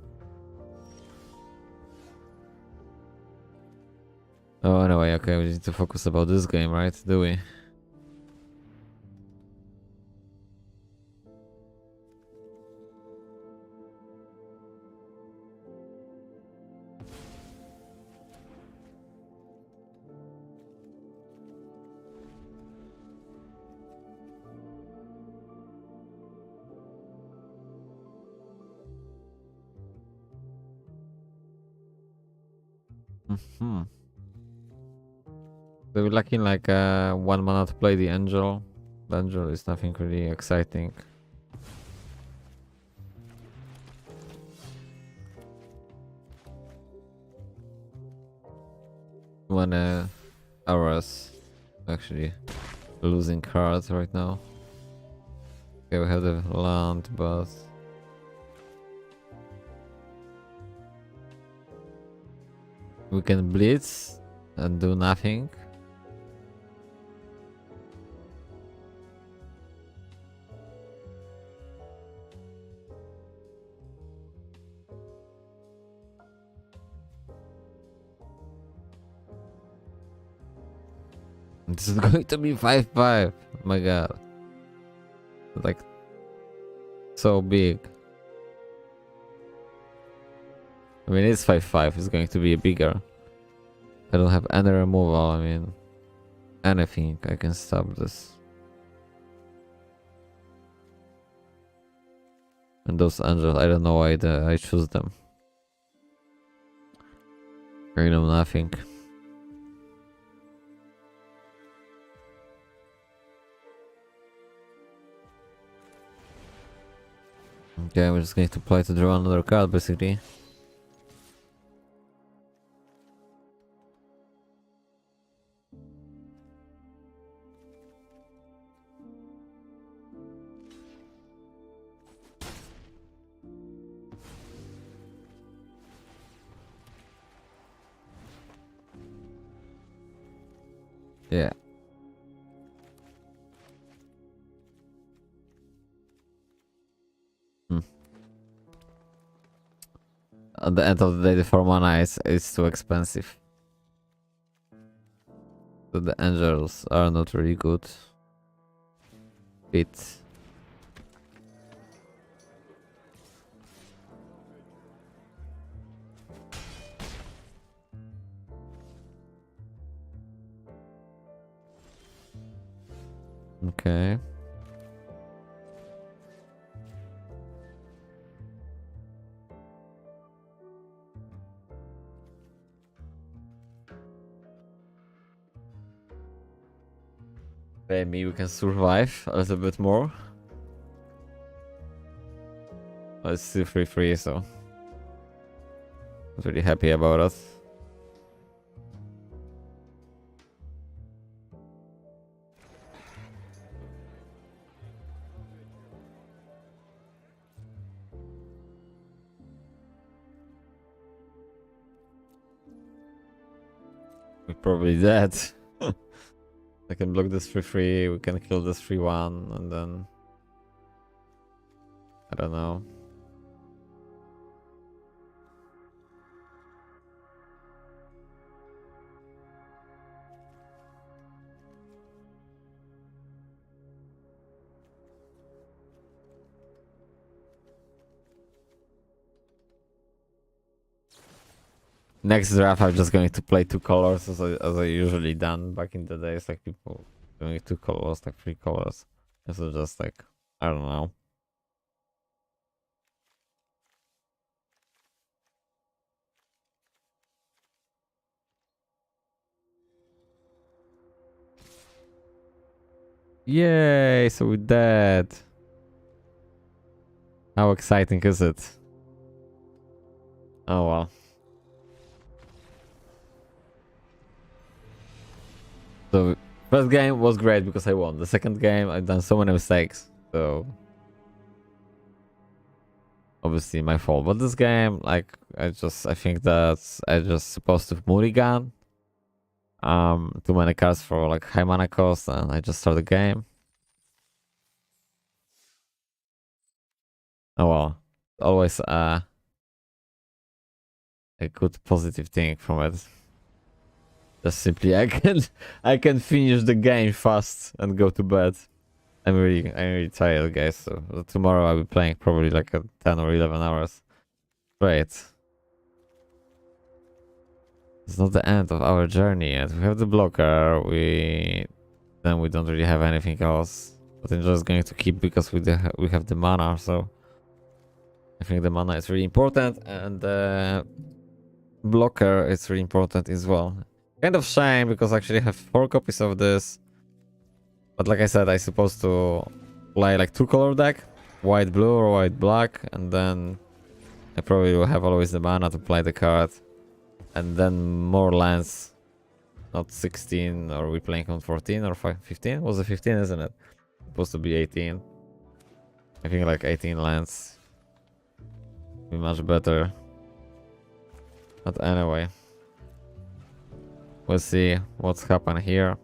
Speaker 1: Oh, anyway, okay, we need to focus about this game, right? Do we? Hmm. So we're lacking like 1 mana to play the Angel. The Angel is nothing really exciting. many hours actually losing cards right now. Okay, we have the land, but we can blitz and do nothing. This is going to be 5-5. Oh my god. Like, so big. I mean, it's 5-5. It's going to be bigger. I don't have any removal. I mean, anything. I can stop this. And those angels, I don't know why I choose them. I know nothing. Okay, we're just going to play to draw another card, basically. Yeah. At the end of the day, the 4 mana is too expensive. So the angels are not really good. Fit. Okay. Maybe we can survive a little bit more. But it's still 3-3, so I'm really happy about it. We're probably dead. I can block this 3-3, we can kill this 3-1, and then I don't know. Next draft, I'm just going to play 2 colors as I usually done back in the days, like people doing 2 colors, like 3 colors. This is just like, I don't know. Yay, so we're dead. How exciting is it? Oh well. So first game was great because I won. The second game I've done so many mistakes. So obviously my fault. But this game, like I think that I just supposed to mulligan. Too many cards for like high mana cost, and I just start the game. Oh well. Always a good positive thing from it. Just simply I can finish the game fast and go to bed. I'm really tired, guys. So tomorrow I'll be playing probably like 10 or 11 hours. Great. It's not the end of our journey yet. We have the blocker. Then we don't really have anything else. But I'm just going to keep because we have the mana. So I think the mana is really important, and the blocker is really important as well. Kind of shame because I actually have 4 copies of this. But like I said, I supposed to play like 2 color deck, white blue or white black, and then I probably will have always the mana to play the card, and then more lands not 16, or we playing on 14 or 15? Was it 15, isn't it? Supposed to be 18. I think like 18 lands be much better. But anyway, we'll see what's happened here.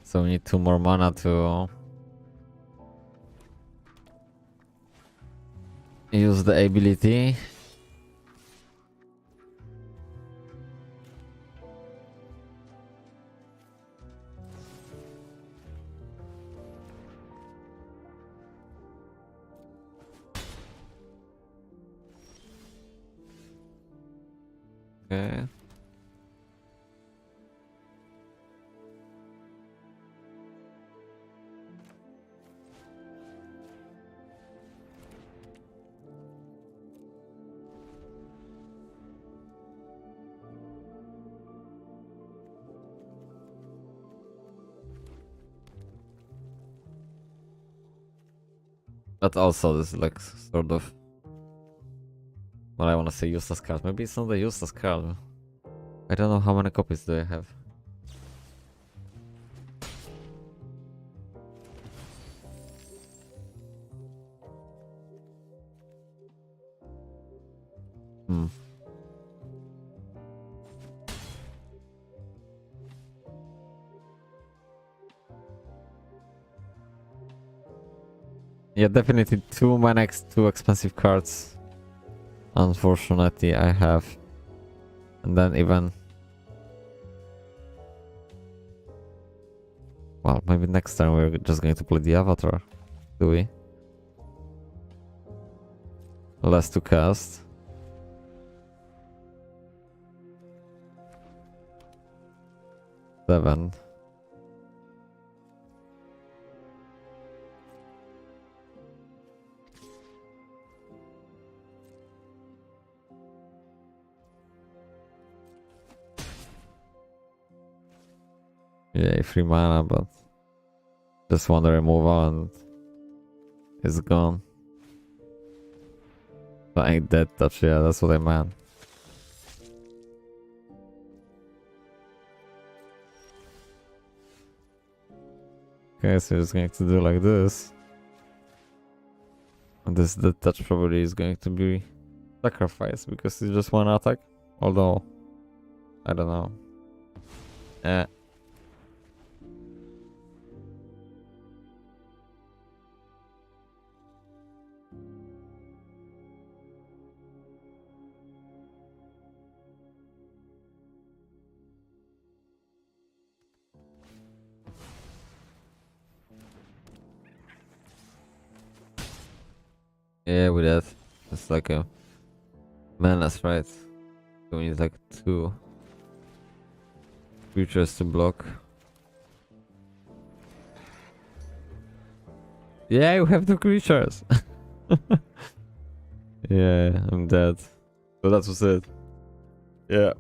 Speaker 1: So we need 2 more mana to use the ability. Okay. But also this is like sort of what I want to say, useless card. Maybe it's not a useless card. I don't know how many copies do I have. Yeah, definitely my next 2 expensive cards. Unfortunately, I have. And then even... Well, maybe next time we're just going to play the Avatar. Do we? Less to cast. Seven. Yeah, 3 mana, but just one removal and it's gone. I ain't dead touch, yeah, that's what I meant. Okay, so it's going to do like this. And this dead touch probably is going to be sacrificed because it's just 1 attack. Although, I don't know. Eh. Yeah, with that, it's like a menace, right? So we need like 2 creatures to block. Yeah, you have 2 creatures. Yeah, I'm dead. So that was it. Yeah.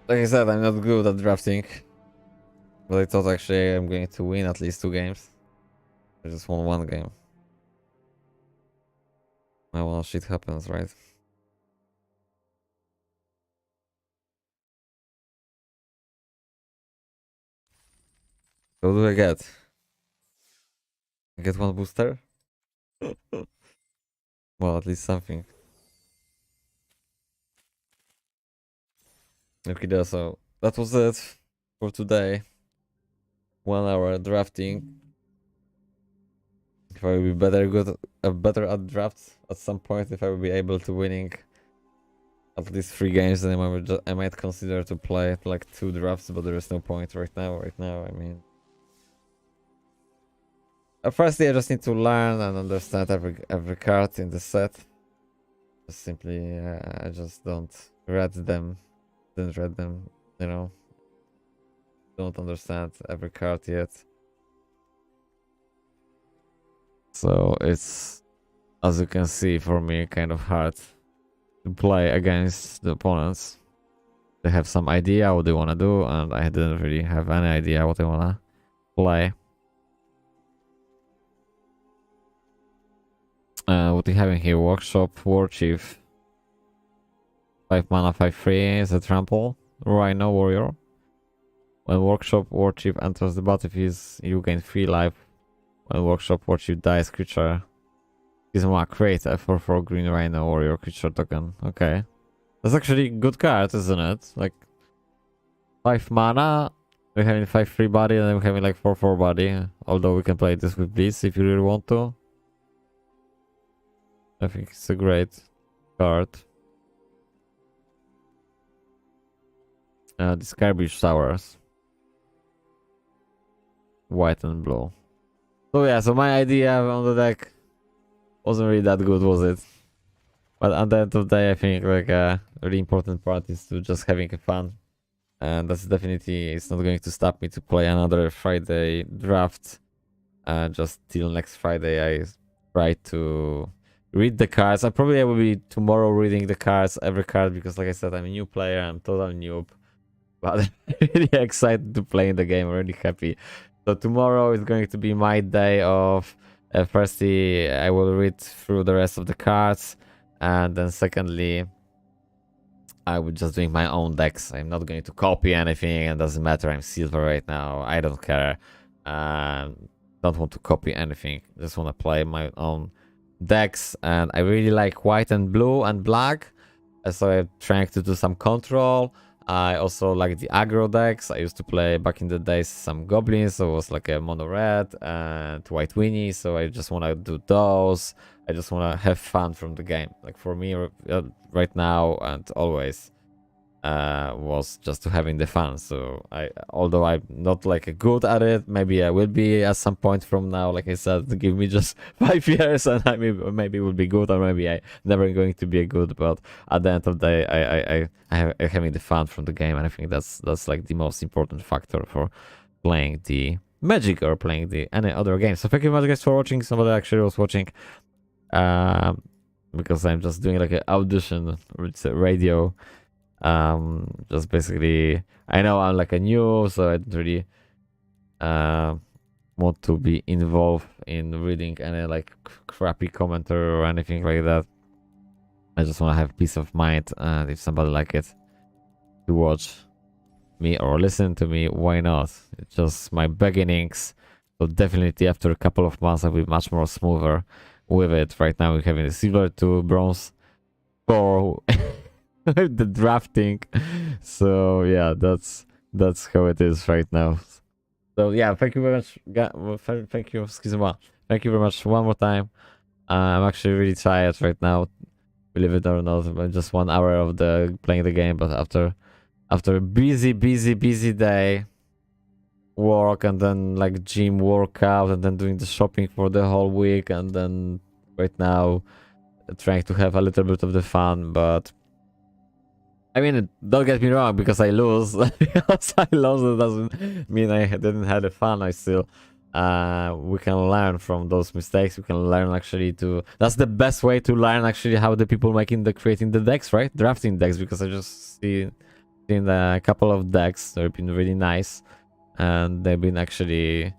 Speaker 1: Like I said, I'm not good at drafting. But I thought actually I'm going to win at least 2 games. I just won 1 game. Well, shit happens, right? So what do I get? I get 1 booster? Well, at least something. Okay, so that was it for today. 1 hour drafting. If I will be better at drafts at some point, if I will be able to winning at least 3 games, then I might consider to play like 2 drafts, but there is no point right now. I mean, firstly, I just need to learn and understand every card in the set. Just simply, I just don't didn't read them, you know. Don't understand every card yet. So it's as you can see, for me, kind of hard to play against the opponents. They have some idea what they want to do, and I didn't really have any idea what I want to play. What we have in here? Workshop, War Chief. 5 mana, 5/3 is a trample. Rhino Warrior. When Workshop War Chief enters the battlefield, you gain 3 life. When Workshop War Chief dies, creature is one, create a 4/4 green Rhino Warrior creature token. Okay. That's actually a good card, isn't it? Like 5 mana, we're having 5/3 body, and then we're having like 4/4 body. Although we can play this with Blitz if you really want to. I think it's a great card. The Skybridge Towers. White and blue. So yeah, so my idea on the deck wasn't really that good, was it? But at the end of the day, I think like a really important part is to just having fun. And that's definitely, it's not going to stop me to play another Friday draft. Just till next Friday, I try to read the cards. I probably will be tomorrow reading the cards, every card, because like I said, I'm a new player, I'm total noob. But I'm really excited to play in the game, I'm really happy. So tomorrow is going to be my day of firstly, I will read through the rest of the cards, and then secondly, I will just doing my own decks. I'm not going to copy anything, and doesn't matter. I'm silver right now. I don't care. Don't want to copy anything. Just want to play my own decks, and I really like white and blue and black. So I'm trying to do some control. I also like the aggro decks. I used to play back in the days some goblins, so it was like a mono red and white Winnie. So I just want to do those. I just want to have fun from the game. Like for me, right now and always, was just to having the fun. So although I'm not like good at it, maybe I will be at some point from now. Like I said, give me just 5 years, and I maybe will be good, or maybe I never going to be good. But at the end of the day, I'm having the fun from the game, and I think that's like the most important factor for playing the Magic or playing the any other game. So thank you very much, guys, for watching. Somebody actually was watching. Because I'm just doing like an audition with radio. Just basically, I know I'm like a new, so I don't really want to be involved in reading any like crappy commentary or anything like that. I just want to have peace of mind, and if somebody like it to watch me or listen to me, why not? It's just my beginnings, so definitely after a couple of months I'll be much more smoother with it. Right now we're having a silver 2, bronze 4 the drafting. So yeah, that's how it is right now. So yeah, thank you very much. Thank you, excuse me. Thank you very much one more time. I'm actually really tired right now, believe it or not. Just 1 hour of the playing the game, but after a busy day, work, and then like gym workout, and then doing the shopping for the whole week, and then right now trying to have a little bit of the fun. But I mean, don't get me wrong, because I lose, because I lost, it doesn't mean I didn't have the fun. I still, we can learn from those mistakes. We can learn actually that's the best way to learn actually how the people creating the decks, right? Drafting decks, because I just seen a couple of decks that have been really nice, and they've been actually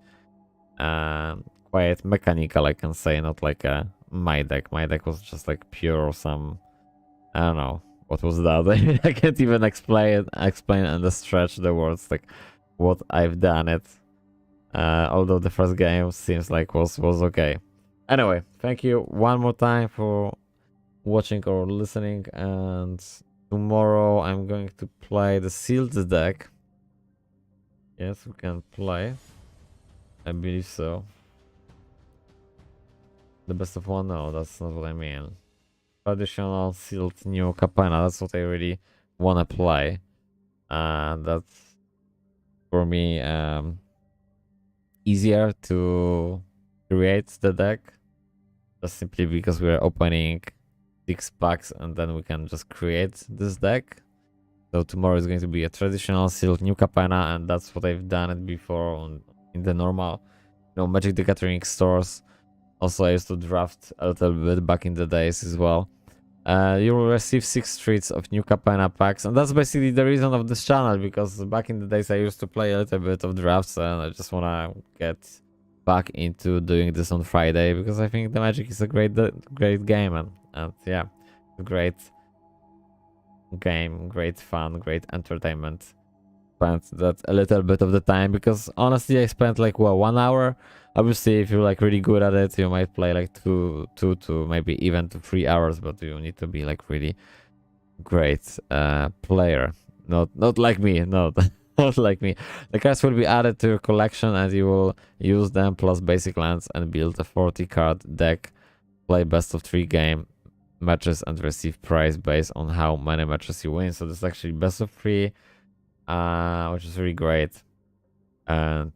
Speaker 1: quite mechanical, I can say, not like my deck. My deck was just like pure some, I don't know. What was that? I can't even explain and stretch the words like what I've done it. Although the first game seems like was okay. Anyway, thank you one more time for watching or listening, and tomorrow I'm going to play the sealed deck. Yes, we can play. I believe so. The best of one? No, that's not what I mean. Traditional sealed new Capenna, that's what I really want to play. And that's for me easier to create the deck, just simply because we're opening 6 packs and then we can just create this deck. So tomorrow is going to be a traditional sealed new Capenna, and that's what I've done it before in the normal, Magic the Gathering stores Also, I used to draft a little bit back in the days as well. You will receive 6 streets of new Capenna packs, and that's basically the reason of this channel, because back in the days I used to play a little bit of drafts, and I just wanna get back into doing this on Friday, because I think the Magic is a great game, and yeah, great game, great fun, great entertainment. Spent that a little bit of the time, because honestly I spent like 1 hour. Obviously if you're like really good at it, you might play like two to maybe even to 3 hours, but you need to be like really great player, not like me. No. Not like me. The cards will be added to your collection and you will use them plus basic lands and build a 40 card deck, play best of 3 game matches and receive prize based on how many matches you win. So this is actually best of 3, which is really great. And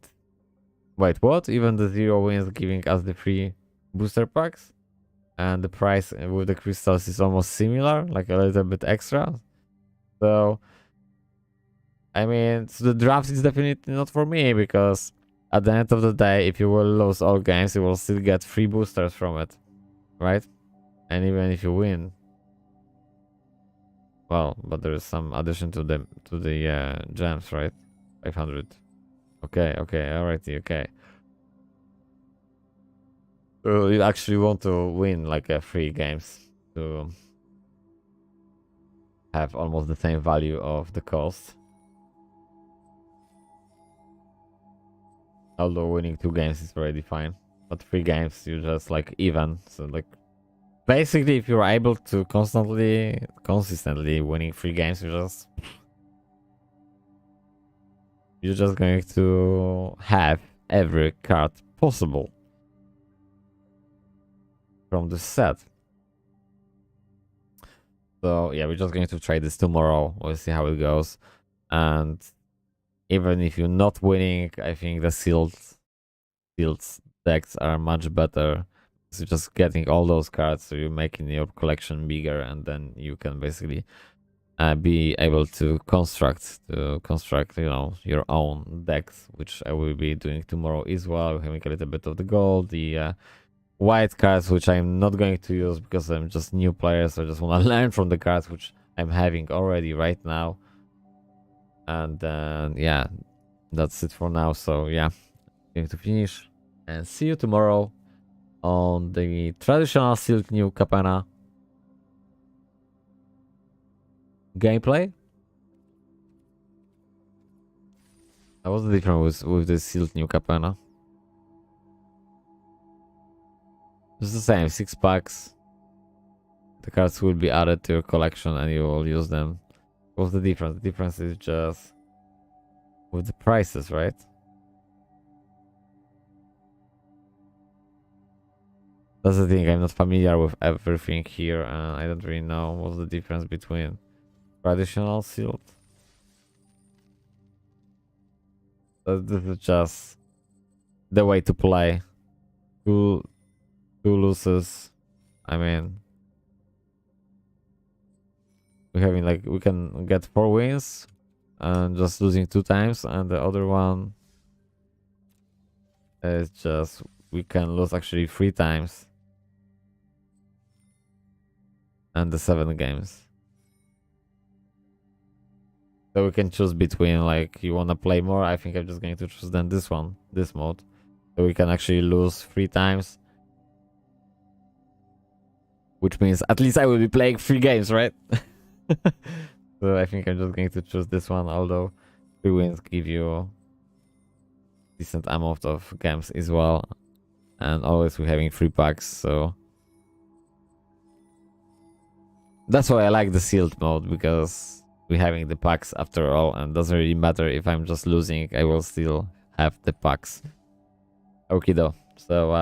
Speaker 1: wait, what? Even the 0 wins giving us the free booster packs, and the price with the crystals is almost similar, like a little bit extra. So I mean, so the draft is definitely not for me, because at the end of the day, if you will lose all games, you will still get free boosters from it, right? And even if you win, well, but there is some addition to the gems, right? 500. Okay, alrighty, okay. So you actually want to win like free games to have almost the same value of the cost. Although winning 2 games is already fine, but 3 games you just like even. So like basically, if you're able to consistently winning 3 games, you're just going to have every card possible from the set. So yeah, we're just going to try this tomorrow. We'll see how it goes. And even if you're not winning, I think the sealed decks are much better. So just getting all those cards, so you're making your collection bigger, and then you can basically be able to construct your own decks, which I will be doing tomorrow as well. We're having a little bit of the gold, the white cards, which I'm not going to use because I'm just new player, so I just want to learn from the cards which I'm having already right now. And yeah, that's it for now. So yeah, going to finish and see you tomorrow on the traditional sealed new Capenna gameplay. What's the difference with the sealed new Capenna? It's the same, 6 packs. The cards will be added to your collection and you will use them. What's the difference? The difference is just with the prices, right? That's the thing, I'm not familiar with everything here, and I don't really know what's the difference between traditional sealed. This is just the way to play. Two losses. I mean, we're having like, we can get 4 wins and just losing 2 times, and the other one is just we can lose actually 3 times and the 7 games. So we can choose between, like, you want to play more. I think I'm just going to choose then this one, this mode, so we can actually lose 3 times, which means at least I will be playing 3 games, right? So I think I'm just going to choose this one, although 3 wins give you decent amount of games as well, and always we're having 3 packs, so that's why I like the sealed mode, because we're having the packs after all, and doesn't really matter if I'm just losing, I will still have the packs. Okay though, so